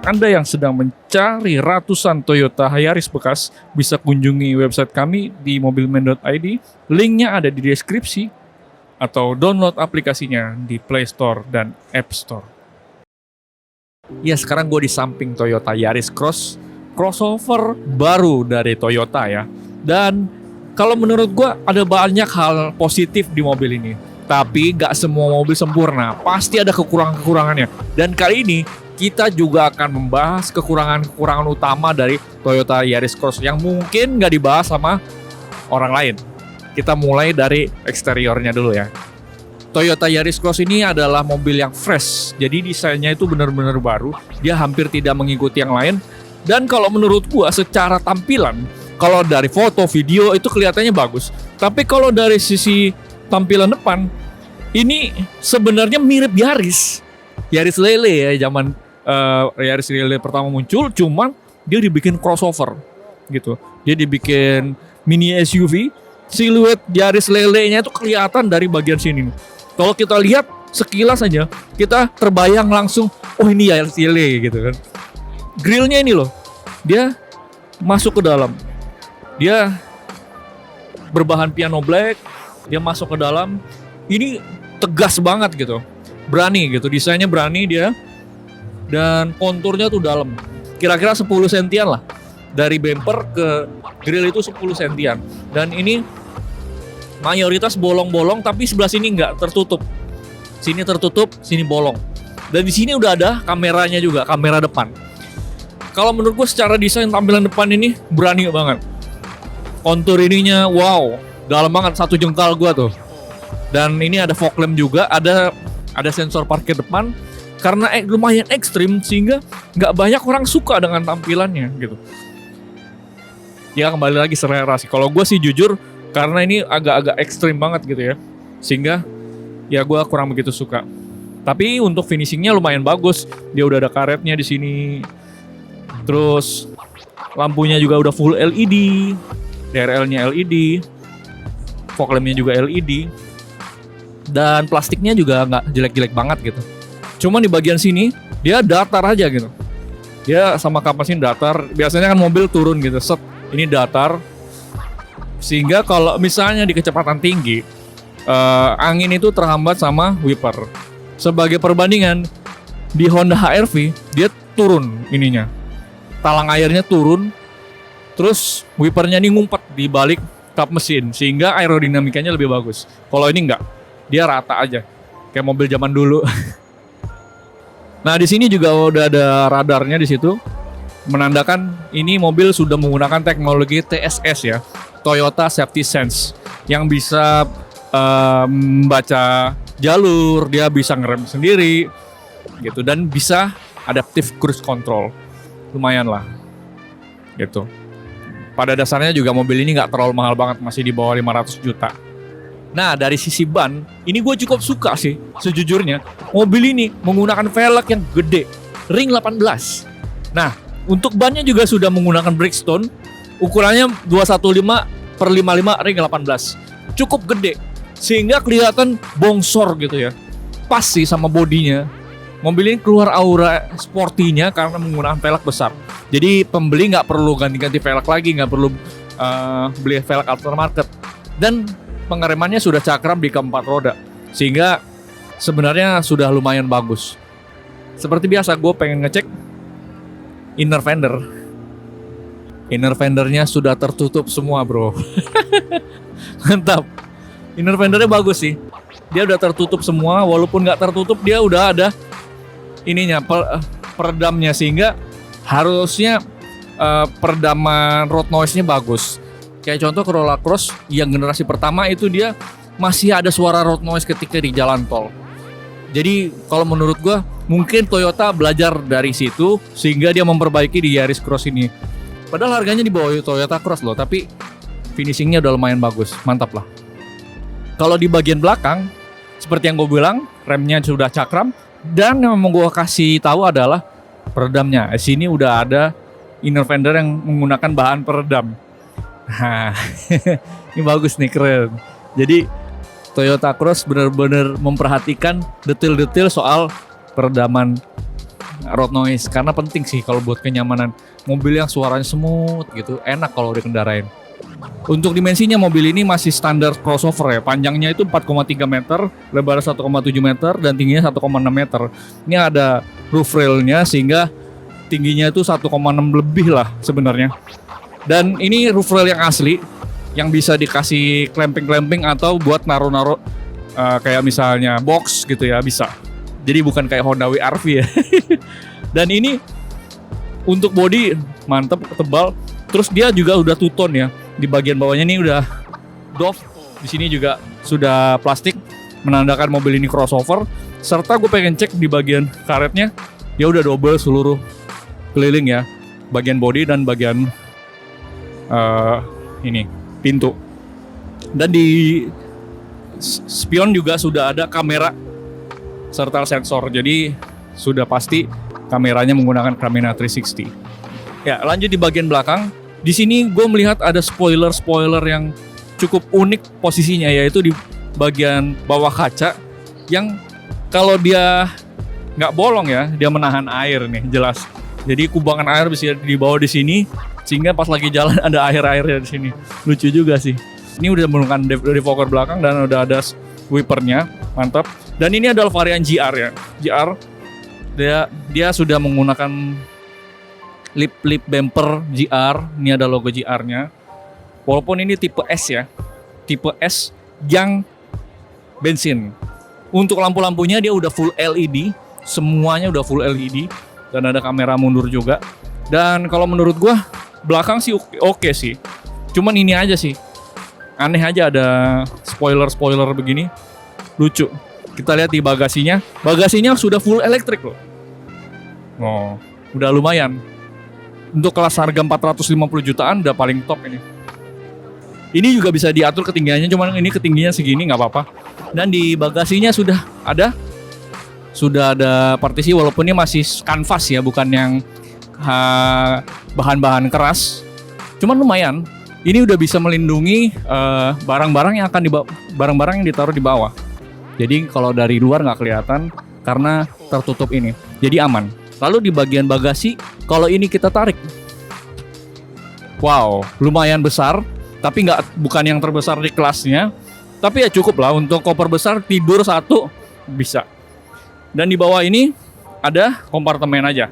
Anda yang sedang mencari ratusan Toyota Yaris bekas, bisa kunjungi website kami di mobilman.id. Linknya ada di deskripsi, atau download aplikasinya di Play Store dan App Store. Ya, sekarang gue di samping Toyota Yaris Cross, crossover baru dari Toyota ya. Dan kalau menurut gue ada banyak hal positif di mobil ini. Tapi gak semua mobil sempurna, pasti ada kekurangan-kekurangannya. Dan kali ini kita juga akan membahas kekurangan-kekurangan utama dari Toyota Yaris Cross yang mungkin gak dibahas sama orang lain. Kita mulai dari eksteriornya dulu ya. Toyota Yaris Cross ini adalah mobil yang fresh, jadi desainnya itu benar-benar baru. Dia hampir tidak mengikuti yang lain. Dan kalau menurut gua secara tampilan, kalau dari foto, video itu kelihatannya bagus. Tapi kalau dari sisi tampilan depan, ini sebenarnya mirip Yaris Lele ya, zaman Yaris Lele pertama muncul, cuman dia dibikin crossover gitu. Dia dibikin mini SUV, siluet Yaris Lele-nya itu kelihatan dari bagian sini. Kalau kita lihat sekilas aja, kita terbayang langsung, oh ini Yaris Lele gitu kan. Grillnya ini loh, dia masuk ke dalam, dia berbahan piano black, dia masuk ke dalam, ini tegas banget gitu, berani gitu, desainnya berani dia, dan konturnya tuh dalam, kira-kira 10 sentian lah, dari bumper ke grill itu 10 sentian, dan ini mayoritas bolong-bolong, tapi sebelah sini nggak tertutup, sini tertutup, sini bolong, dan di sini udah ada kameranya juga, kamera depan. Kalau menurut gue secara desain tampilan depan ini berani banget, kontur ininya wow, dalam banget, 1 jengkal gua tuh. Dan ini ada fog lamp juga, ada sensor parkir depan. Karena lumayan ekstrim sehingga nggak banyak orang suka dengan tampilannya gitu. Ya kembali lagi selera sih. Kalau gue sih jujur, karena ini agak-agak ekstrim banget gitu ya, sehingga ya gue kurang begitu suka. Tapi untuk finishingnya lumayan bagus. Dia udah ada karetnya di sini. Terus lampunya juga udah full LED, DRL-nya LED. Fog lamp-nya juga LED, dan plastiknya juga nggak jelek-jelek banget gitu. Cuma di bagian sini dia datar aja gitu. Dia sama kapas ini datar. Biasanya kan mobil turun gitu, set. Ini datar, sehingga kalau misalnya di kecepatan tinggi, angin itu terhambat sama wiper. Sebagai perbandingan, di Honda HR-V dia turun ininya, talang airnya turun, terus wipernya ini ngumpet di balik kap mesin sehingga aerodinamikanya lebih bagus. Kalau ini enggak, dia rata aja kayak mobil zaman dulu. Nah, di sini juga udah ada radarnya di situ, menandakan ini mobil sudah menggunakan teknologi TSS ya, Toyota Safety Sense, yang bisa membaca jalur, dia bisa ngerem sendiri gitu, dan bisa adaptive cruise control. Lumayan lah gitu. Pada dasarnya juga mobil ini nggak terlalu mahal banget, masih di bawah 500 juta. Nah, dari sisi ban, ini gue cukup suka sih sejujurnya. Mobil ini menggunakan velg yang gede, ring 18. Nah, untuk bannya juga sudah menggunakan Bridgestone, ukurannya 215/55 ring 18. Cukup gede, sehingga kelihatan bongsor gitu ya. Pas sih sama bodinya. Mobil ini keluar aura sportinya karena menggunakan velg besar. Jadi pembeli nggak perlu ganti-ganti velg lagi, nggak perlu beli velg aftermarket. Dan pengeremannya sudah cakram di keempat roda, sehingga sebenarnya sudah lumayan bagus. Seperti biasa, gue pengen ngecek inner fender. Inner fendernya sudah tertutup semua, bro. Mantap. Inner fendernya bagus sih. Dia udah tertutup semua, walaupun nggak tertutup dia udah ada ininya peredamnya, sehingga harusnya peredaman road noise-nya bagus. Kayak contoh Corolla Cross yang generasi pertama itu dia masih ada suara road noise ketika di jalan tol. Jadi kalau menurut gua mungkin Toyota belajar dari situ sehingga dia memperbaiki di Yaris Cross ini. Padahal harganya di bawah Toyota Cross loh, tapi finishingnya udah lumayan bagus, mantap lah. Kalau di bagian belakang, seperti yang gue bilang, remnya sudah cakram. Dan yang mau gue kasih tahu adalah peredamnya. Di sini udah ada inner fender yang menggunakan bahan peredam. Nah, ini bagus nih, keren. Jadi Toyota Cross benar-benar memperhatikan detail-detail soal peredaman road noise, karena penting sih kalau buat kenyamanan. Mobil yang suaranya smooth gitu, enak kalau dikendarain. Untuk dimensinya mobil ini masih standar crossover ya. Panjangnya itu 4,3 meter, lebar 1,7 meter, dan tingginya 1,6 meter. Ini ada roof railnya sehingga tingginya itu 1,6 lebih lah sebenarnya. Dan ini roof rail yang asli, yang bisa dikasih clamping atau buat naruh-naruh kayak misalnya box gitu ya, bisa. Jadi bukan kayak Honda WRV ya. Dan ini untuk bodi mantep, tebal. Terus dia juga udah two-tone ya. Di bagian bawahnya ini udah doff. Di sini juga sudah plastik, menandakan mobil ini crossover. Serta gue pengen cek di bagian karetnya, dia udah double seluruh keliling ya. Bagian bodi dan bagian ini pintu. Dan di spion juga sudah ada kamera serta sensor. Jadi sudah pasti kameranya menggunakan kamera 360. Ya, lanjut di bagian belakang. Di sini gue melihat ada spoiler yang cukup unik posisinya, yaitu di bagian bawah kaca yang kalau dia nggak bolong ya, dia menahan air nih, jelas. Jadi kubangan air bisa dibawa di sini, sehingga pas lagi jalan ada air-airnya di sini. Lucu juga sih. Ini udah menggunakan defogger belakang dan udah ada wipernya, mantap. Dan ini adalah varian GR ya. GR dia sudah menggunakan lip bumper GR. Ini ada logo GR-nya. Walaupun ini tipe S ya. Tipe S yang bensin. Untuk lampu-lampunya dia udah full LED. Semuanya udah full LED. Dan ada kamera mundur juga. Dan kalau menurut gua belakang sih oke sih. Cuman ini aja sih. Aneh aja ada spoiler begini. Lucu. Kita lihat di bagasinya. Bagasinya sudah full elektrik loh. Oh, udah lumayan. Untuk kelas harga 450 jutaan udah paling top ini. Ini juga bisa diatur ketinggiannya, cuman ini ketinggiannya segini nggak apa-apa. Dan di bagasinya sudah ada partisi, walaupun ini masih kanvas ya, bukan yang bahan-bahan keras. Cuman lumayan. Ini udah bisa melindungi barang-barang yang barang-barang yang ditaruh di bawah. Jadi kalau dari luar nggak kelihatan karena tertutup ini. Jadi aman. Lalu di bagian bagasi, kalau ini kita tarik, wow, lumayan besar, tapi bukan yang terbesar di kelasnya, tapi ya cukup lah untuk koper besar, tidur satu bisa. Dan di bawah ini ada kompartemen aja.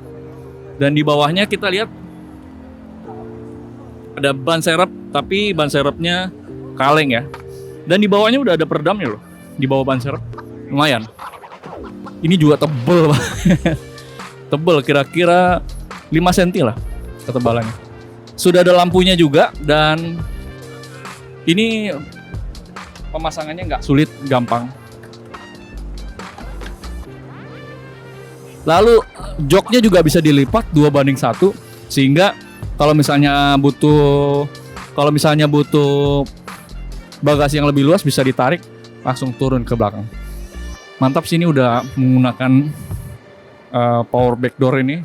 Dan di bawahnya kita lihat ada ban serep, tapi ban serepnya kaleng ya. Dan di bawahnya udah ada peredamnya loh, di bawah ban serep, lumayan. Ini juga tebel banget. Tebel kira-kira 5 cm lah ketebalannya. Sudah ada lampunya juga dan ini pemasangannya nggak sulit, gampang. Lalu joknya juga bisa dilipat 2:1 sehingga kalau misalnya butuh bagasi yang lebih luas bisa ditarik langsung turun ke belakang. Mantap sih, ini udah menggunakan power backdoor ini.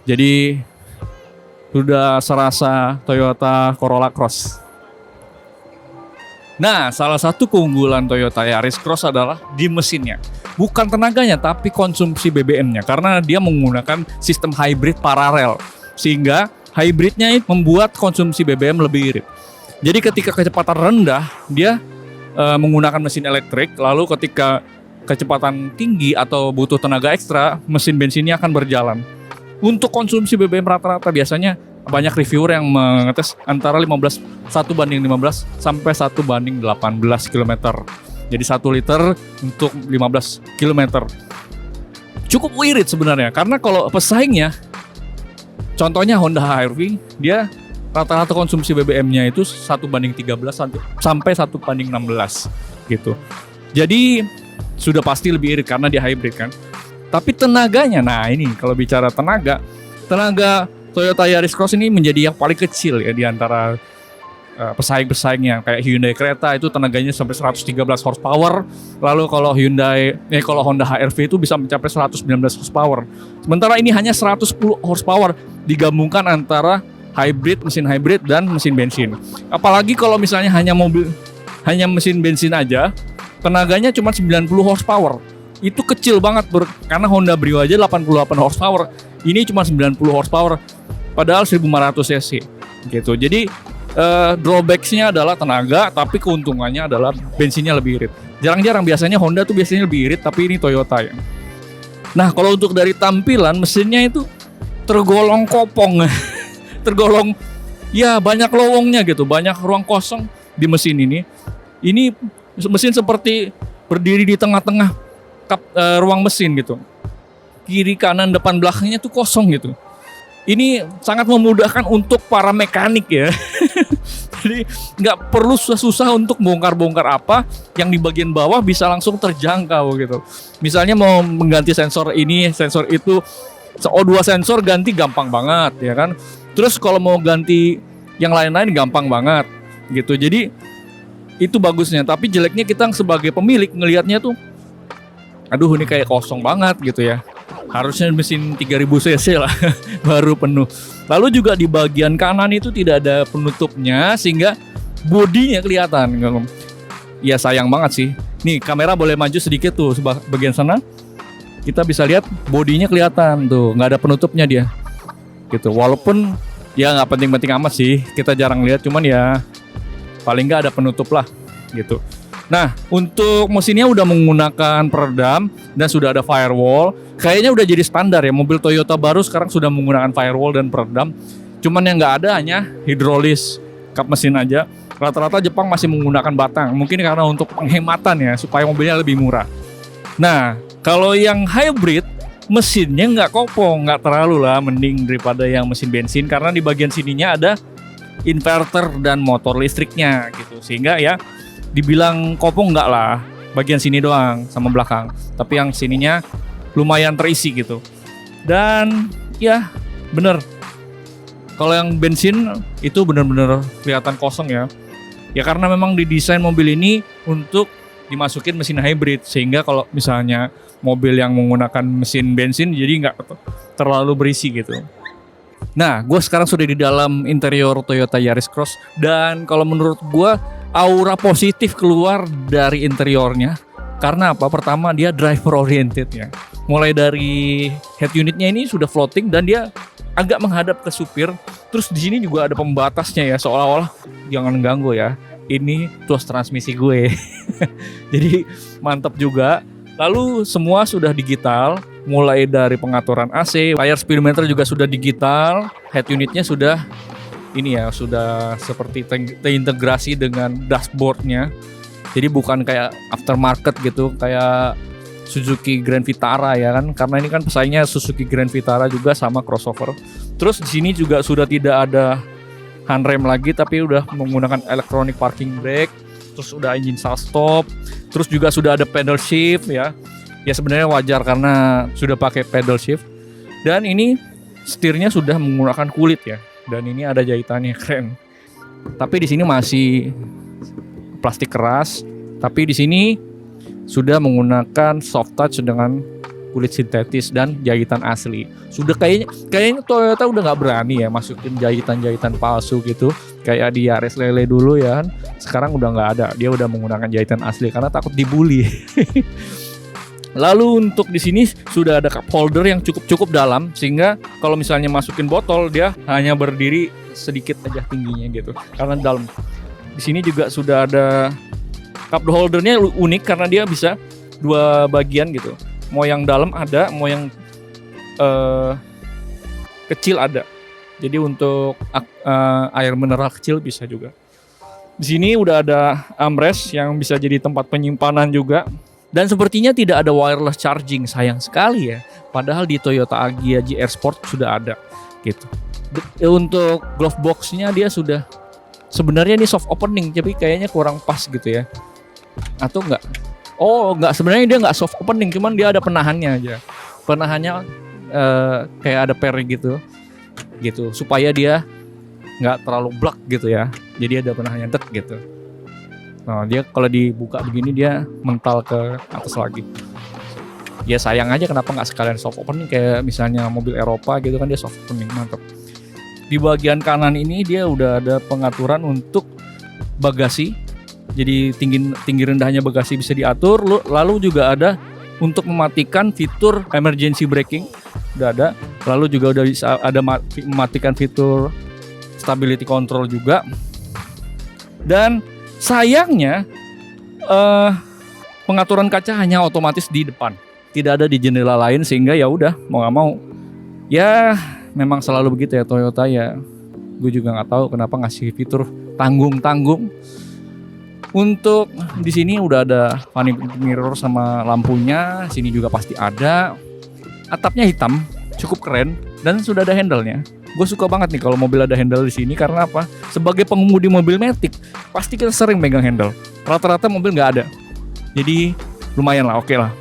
Jadi sudah serasa Toyota Corolla Cross. Nah, salah satu keunggulan Toyota Yaris Cross adalah di mesinnya. Bukan tenaganya, tapi konsumsi BBM-nya. Karena dia menggunakan sistem hybrid paralel. Sehingga hybridnya membuat konsumsi BBM lebih irit. Jadi ketika kecepatan rendah, dia menggunakan mesin elektrik. Lalu ketika kecepatan tinggi atau butuh tenaga ekstra, mesin bensinnya akan berjalan. Untuk konsumsi BBM rata-rata biasanya banyak reviewer yang mengetes antara 1:15 sampai 1:18 km. Jadi 1 liter untuk 15 km. Cukup irit sebenarnya, karena kalau pesaingnya, contohnya Honda HR-V, dia rata-rata konsumsi BBM-nya itu 1:13 sampai 1:16 gitu. Jadi sudah pasti lebih irit karena dia hybrid kan. Tapi tenaganya, nah ini kalau bicara tenaga Toyota Yaris Cross ini menjadi yang paling kecil ya di antara pesaing-pesaingnya. Kayak Hyundai Creta itu tenaganya sampai 113 horsepower. Lalu kalau Honda HR-V itu bisa mencapai 119 horsepower. Sementara ini hanya 110 horsepower digabungkan antara mesin hybrid dan mesin bensin. Apalagi kalau misalnya hanya mesin bensin aja, tenaganya cuma 90 horsepower. itu kecil banget karena Honda Brio aja 88 horsepower. Ini cuma 90 horsepower padahal 1500 cc gitu. Jadi drawbacksnya adalah tenaga, tapi keuntungannya adalah bensinnya lebih irit. Jarang-jarang, biasanya Honda tuh biasanya lebih irit, tapi ini Toyota ya. Nah, kalau untuk dari tampilan, mesinnya itu tergolong kopong. Tergolong ya banyak lowongnya gitu, banyak ruang kosong di mesin ini. Ini mesin seperti berdiri di tengah-tengah ruang mesin gitu. Kiri, kanan, depan, belakangnya tuh kosong gitu. Ini sangat memudahkan untuk para mekanik ya. Jadi nggak perlu susah-susah untuk bongkar-bongkar apa, yang di bagian bawah bisa langsung terjangkau gitu. Misalnya mau mengganti sensor ini, sensor itu, O2 sensor ganti gampang banget ya kan. Terus kalau mau ganti yang lain-lain gampang banget gitu. Jadi itu bagusnya, tapi jeleknya kita sebagai pemilik ngelihatnya tuh, aduh ini kayak kosong banget gitu ya. Harusnya mesin 3000 cc lah baru penuh. Lalu juga di bagian kanan itu tidak ada penutupnya sehingga bodinya kelihatan. Ya sayang banget sih. Nih kamera boleh maju sedikit tuh bagian sana. Kita bisa lihat bodinya kelihatan tuh, nggak ada penutupnya dia. Gitu. Walaupun ya nggak penting-penting amat sih, kita jarang lihat, cuman ya paling nggak ada penutup lah gitu. Nah, untuk mesinnya udah menggunakan peredam dan sudah ada firewall. Kayaknya udah jadi standar ya, mobil Toyota baru sekarang sudah menggunakan firewall dan peredam. Cuman yang nggak ada hanya hidrolis kap mesin aja. Rata-rata Jepang masih menggunakan batang. Mungkin karena untuk penghematan ya, supaya mobilnya lebih murah. Nah, kalau yang hybrid, mesinnya nggak kopong, nggak terlalu lah, mending daripada yang mesin bensin. Karena di bagian sininya ada inverter dan motor listriknya gitu. Sehingga ya dibilang kopong enggak lah, bagian sini doang sama belakang, tapi yang sininya lumayan terisi gitu. Dan ya bener, kalau yang bensin itu bener-bener kelihatan kosong ya. Ya karena memang didesain mobil ini untuk dimasukin mesin hybrid, sehingga kalau misalnya mobil yang menggunakan mesin bensin jadi nggak terlalu berisi gitu. Nah, gue sekarang sudah di dalam interior Toyota Yaris Cross, dan kalau menurut gue aura positif keluar dari interiornya. Karena apa? Pertama, dia driver oriented ya. Mulai dari head unitnya ini sudah floating dan dia agak menghadap ke supir. Terus di sini juga ada pembatasnya ya, seolah-olah jangan ganggu ya. Ini tuas transmisi gue. Jadi mantap juga. Lalu semua sudah digital, mulai dari pengaturan AC, layar speedometer juga sudah digital, head unitnya sudah ini ya, sudah seperti terintegrasi dengan dashboardnya. Jadi bukan kayak aftermarket gitu, kayak Suzuki Grand Vitara ya kan, karena ini kan pesaingnya Suzuki Grand Vitara juga sama crossover. Terus di sini juga sudah tidak ada handrem lagi, tapi udah menggunakan electronic parking brake. Terus udah engine stop, terus juga sudah ada pedal shift ya. Ya sebenarnya wajar karena sudah pakai pedal shift. Dan ini setirnya sudah menggunakan kulit ya. Dan ini ada jahitannya, keren. Tapi di sini masih plastik keras, tapi di sini sudah menggunakan soft touch dengan kulit sintetis dan jahitan asli. Sudah kayaknya Toyota udah nggak berani ya masukin jahitan-jahitan palsu gitu kayak di Yaris Lele dulu ya kan. Sekarang udah nggak ada, dia udah menggunakan jahitan asli karena takut dibully. Lalu untuk di sini sudah ada cup holder yang cukup dalam, sehingga kalau misalnya masukin botol dia hanya berdiri sedikit aja tingginya gitu karena dalam. Di sini juga sudah ada cup holdernya, unik karena dia bisa dua bagian gitu. Mau yang dalam ada, mau yang kecil ada. Jadi untuk air mineral kecil bisa juga. Di sini udah ada armrest yang bisa jadi tempat penyimpanan juga. Dan sepertinya tidak ada wireless charging, sayang sekali ya. Padahal di Toyota Agya GR Sport sudah ada gitu. Untuk glove box-nya dia sudah, sebenarnya ini soft opening, tapi kayaknya kurang pas gitu ya. Atau enggak? Oh enggak, sebenarnya dia enggak soft opening, cuman dia ada penahannya aja. Penahannya kayak ada per gitu supaya dia nggak terlalu blak gitu ya. Jadi ada penahannya dek gitu. Nah dia kalau dibuka begini dia mental ke atas lagi. Ya sayang aja kenapa nggak sekalian soft opening kayak misalnya mobil Eropa gitu kan, dia soft opening, mantap. Di bagian kanan ini dia udah ada pengaturan untuk bagasi. Jadi tinggi rendahnya bagasi bisa diatur. Lalu juga ada Untuk mematikan fitur emergency braking udah ada. Lalu juga udah bisa ada mematikan fitur stability control juga. Dan sayangnya pengaturan kaca hanya otomatis di depan, tidak ada di jendela lain, sehingga ya udah mau nggak mau ya memang selalu begitu ya Toyota ya. Gue juga nggak tahu kenapa ngasih fitur tanggung-tanggung. Untuk di sini udah ada vanity mirror sama lampunya, sini juga pasti ada. Atapnya hitam, cukup keren dan sudah ada handle-nya. Gue suka banget nih kalau mobil ada handle di sini, karena apa? Sebagai pengemudi mobil matic, pasti kita sering megang handle. Rata-rata mobil nggak ada. Jadi lumayan lah, oke lah.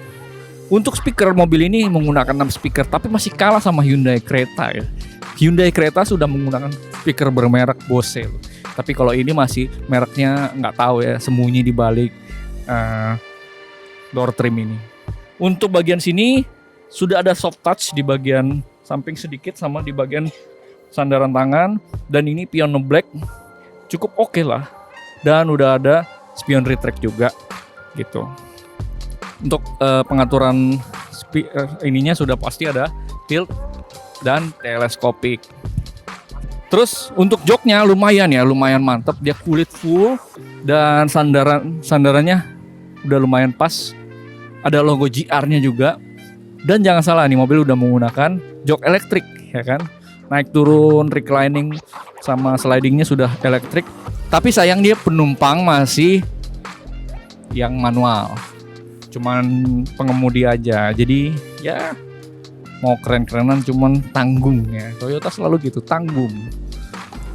Untuk speaker, mobil ini menggunakan 6 speaker, tapi masih kalah sama Hyundai Creta ya. Hyundai Creta sudah menggunakan speaker bermerek Bose. Tapi kalau ini masih mereknya nggak tahu ya, sembunyi di balik door trim ini. Untuk bagian sini sudah ada soft touch di bagian samping sedikit sama di bagian sandaran tangan, dan ini piano black cukup oke lah. Dan udah ada spion retract juga gitu. Untuk pengaturan ininya sudah pasti ada tilt dan teleskopik. Terus untuk joknya lumayan mantep, dia kulit full dan sandarannya udah lumayan pas. Ada logo GR-nya juga. Dan jangan salah nih, mobil udah menggunakan jok elektrik ya kan. Naik turun, reclining sama slidingnya sudah elektrik. Tapi sayang dia penumpang masih yang manual. Cuman pengemudi aja. Jadi ya mau keren-kerenan cuman tanggung ya. Toyota selalu gitu, tanggung.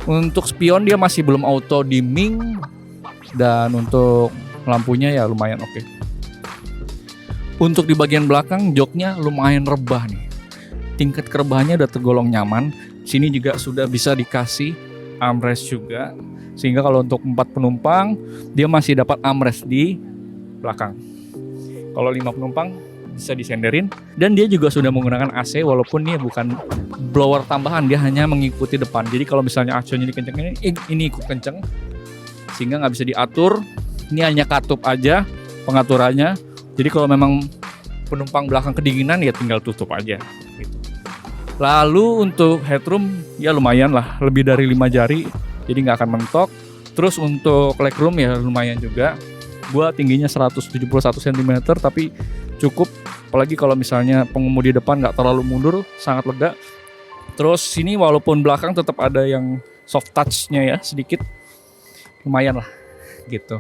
Untuk spion dia masih belum auto dimming, dan untuk lampunya ya lumayan oke. Untuk di bagian belakang joknya lumayan rebah nih. Tingkat kerebahannya udah tergolong nyaman. Sini juga sudah bisa dikasih armrest juga, sehingga kalau untuk 4 penumpang dia masih dapat armrest di belakang. Kalau 5 penumpang bisa disenderin, dan dia juga sudah menggunakan AC walaupun dia bukan blower tambahan, dia hanya mengikuti depan. Jadi kalau misalnya AC-nya dikencengin, ini ikut kenceng sehingga nggak bisa diatur. Ini hanya katup aja pengaturannya. Jadi kalau memang penumpang belakang kedinginan ya tinggal tutup aja gitu. Lalu untuk headroom ya lumayan lah, lebih dari 5 jari, jadi nggak akan mentok. Terus untuk legroom ya lumayan juga. Gua tingginya 171 cm tapi cukup, apalagi kalau misalnya pengemudi depan nggak terlalu mundur, sangat lega. Terus sini walaupun belakang tetap ada yang soft touch-nya ya sedikit, lumayan lah gitu.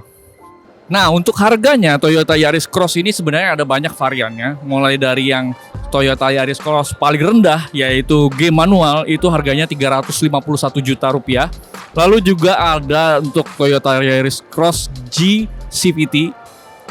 Nah untuk harganya Toyota Yaris Cross ini sebenarnya ada banyak variannya, mulai dari yang Toyota Yaris Cross paling rendah yaitu G manual, itu harganya 351 juta rupiah. Lalu juga ada untuk Toyota Yaris Cross G CVT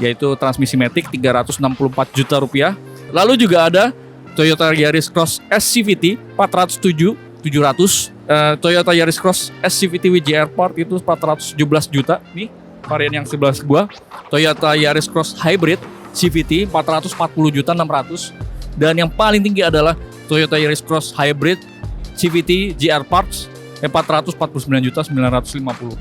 yaitu transmisi matic, 364 juta rupiah. Lalu juga ada Toyota Yaris Cross SCVT 700. Toyota Yaris Cross SCVT with Airport itu 417 juta. Nih varian yang sebelah gua, Toyota Yaris Cross Hybrid CVT 440 juta 600. Dan yang paling tinggi adalah Toyota Yaris Cross Hybrid CVT GR Parts 449 juta 950.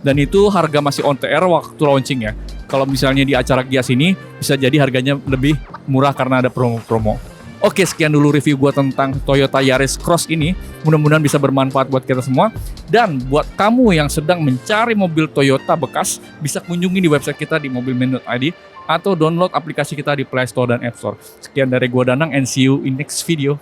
Dan itu harga masih on TR waktu launching ya. Kalau misalnya di acara Gias ini bisa jadi harganya lebih murah karena ada promo-promo. Oke, sekian dulu review gue tentang Toyota Yaris Cross ini. Mudah-mudahan bisa bermanfaat buat kita semua. Dan buat kamu yang sedang mencari mobil Toyota bekas, bisa kunjungi di website kita di mobilman.id atau download aplikasi kita di Play Store dan App Store. Sekian dari gue Danang, and see you in next video.